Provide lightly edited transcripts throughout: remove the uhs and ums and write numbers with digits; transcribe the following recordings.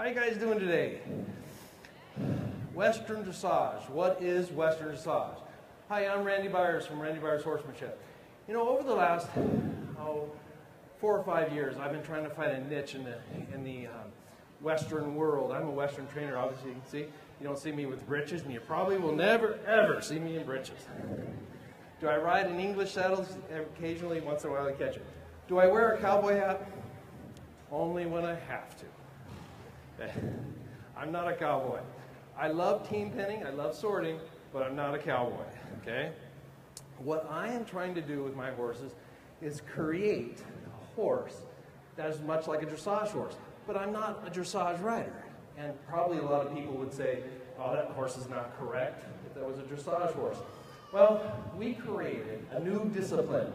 How you guys doing today? Western Dressage. What is Western Dressage? Hi, I'm Randy Byers from Randy Byers Horsemanship. You know, over the last 4 or 5 years, I've been trying to find a niche in the Western world. I'm a Western trainer, obviously. You can see. You don't see me with breeches, and you probably will never, ever see me in breeches. Do I ride in English saddles? Occasionally, once in a while I catch it. Do I wear a cowboy hat? Only when I have to. Okay. I'm not a cowboy. I love team pinning, I love sorting, but I'm not a cowboy, okay? What I am trying to do with my horses is create a horse that is much like a dressage horse, but I'm not a dressage rider. And probably a lot of people would say, oh, that horse is not correct if that was a dressage horse. Well, we created a new discipline.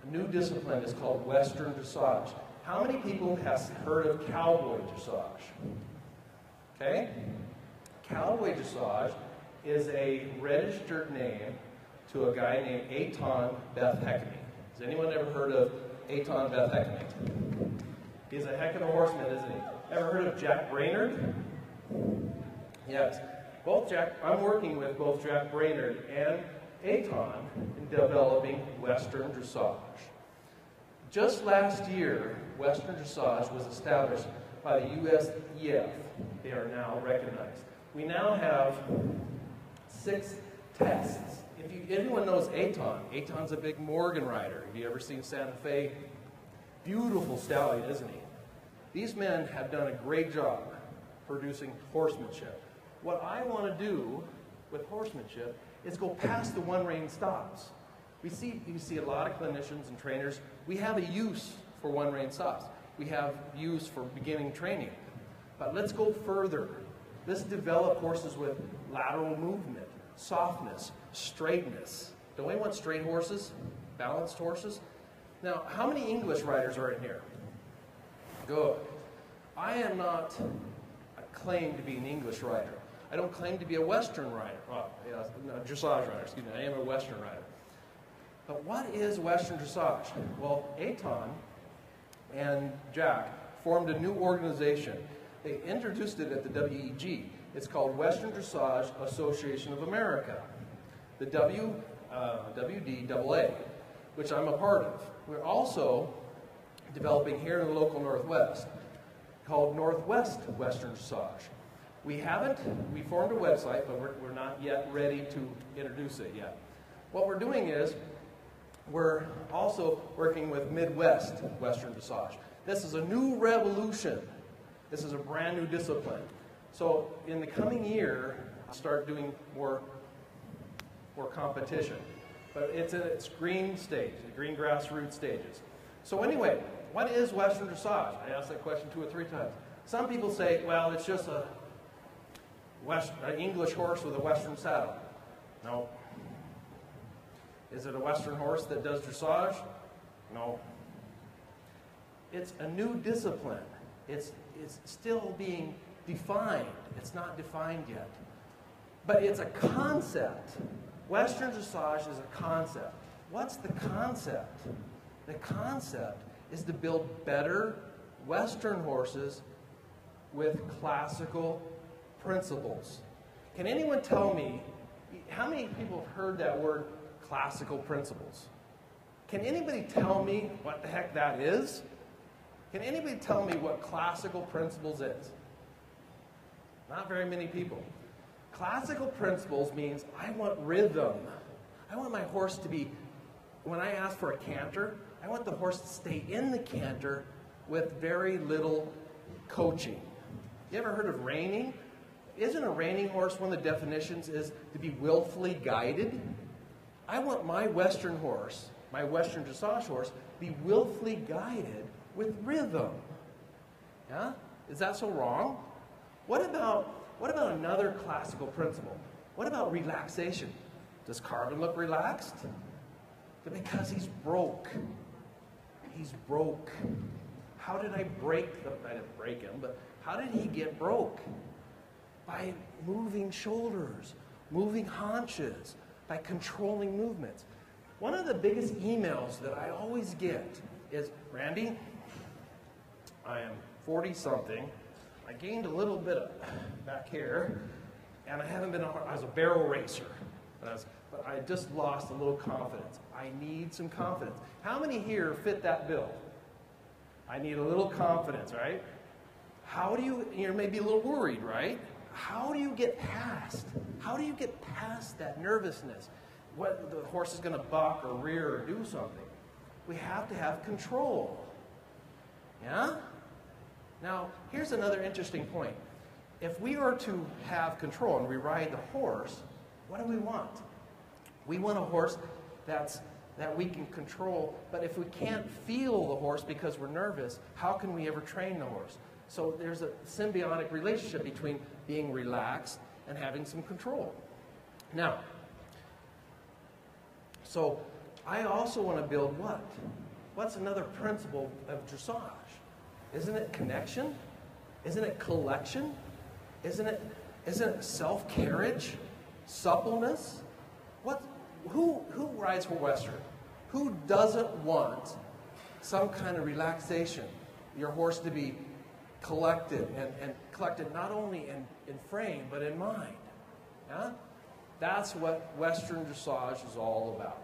A new discipline is called Western Dressage. How many people have heard of cowboy dressage? Okay? Cowboy dressage is a registered name to a guy named Eitan Beth-Hekame. Has anyone ever heard of Eitan Beth-Hekame? He's a heck of a horseman, isn't he? Ever heard of Jack Brainerd? Yes. I'm working with both Jack Brainerd and Eitan in developing Western Dressage. Just last year, Western Dressage was established by the USEF. They are now recognized. We now have 6 tests. If anyone knows Eitan, Eitan's a big Morgan rider. Have you ever seen Santa Fe? Beautiful stallion, isn't he? These men have done a great job producing horsemanship. What I want to do with horsemanship is go past the one-rein stops. You see a lot of clinicians and trainers, we have a use for one-rein stops. We have use for beginning training. But let's go further. Let's develop horses with lateral movement, softness, straightness. Don't we want straight horses? Balanced horses? Now, how many English riders are in here? Good. I am not claimed to be an English rider. I don't claim to be a Western rider. Well, yeah, no, dressage rider, excuse me. I am a Western rider. But what is Western Dressage? Well, Eitan and Jack formed a new organization. They introduced it at the WEG. It's called Western Dressage Association of America, the WDAA, which I'm a part of. We're also developing here in the local Northwest, called Northwest Western Dressage. We formed a website, but we're not yet ready to introduce it yet. What we're doing is, we're also working with Midwest Western Dressage. This is a new revolution. This is a brand new discipline. So in the coming year, I'll start doing more competition. But it's in its green stage, the green grassroots stages. So anyway, what is Western Dressage? I asked that question 2 or 3 times. Some people say, well, it's just an English horse with a Western saddle. No. Is it a Western horse that does dressage? No. It's a new discipline. It's still being defined. It's not defined yet. But it's a concept. Western Dressage is a concept. What's the concept? The concept is to build better Western horses with classical principles. Can anyone tell me, how many people have heard that word, classical principles? Can anybody tell me what the heck that is? Can anybody tell me what classical principles is? Not very many people. Classical principles means I want rhythm. I want my horse to be, when I ask for a canter, I want the horse to stay in the canter with very little coaching. You ever heard of reining? Isn't a reining horse, one of the definitions is to be willfully guided? I want my Western horse, my Western Dressage horse, be willfully guided with rhythm. Yeah? Is that so wrong? What about another classical principle? What about relaxation? Does Carbon look relaxed? Because he's broke. He's broke. How did I didn't break him, but how did he get broke? By moving shoulders, moving haunches, by controlling movements. One of the biggest emails that I always get is, Randy, I am 40-something. I gained a little bit of back here, and I haven't been, I was a barrel racer, but I just lost a little confidence. I need some confidence. How many here fit that bill? I need a little confidence, right? How do you're maybe a little worried, right? How do you get past? How do you get past that nervousness? What the horse is going to buck or rear or do something? We have to have control. Yeah? Now, here's another interesting point. If we are to have control and we ride the horse, what do we want? We want a horse that we can control, but if we can't feel the horse because we're nervous, how can we ever train the horse? So there's a symbiotic relationship between being relaxed and having some control. Now, so I also want to build what? What's another principle of dressage? Isn't it connection? Isn't it collection? Isn't it self-carriage? Suppleness? Who rides for Western? Who doesn't want some kind of relaxation? Your horse to be collected and collected not only in frame but in mind. Yeah? That's what Western dressage is all about.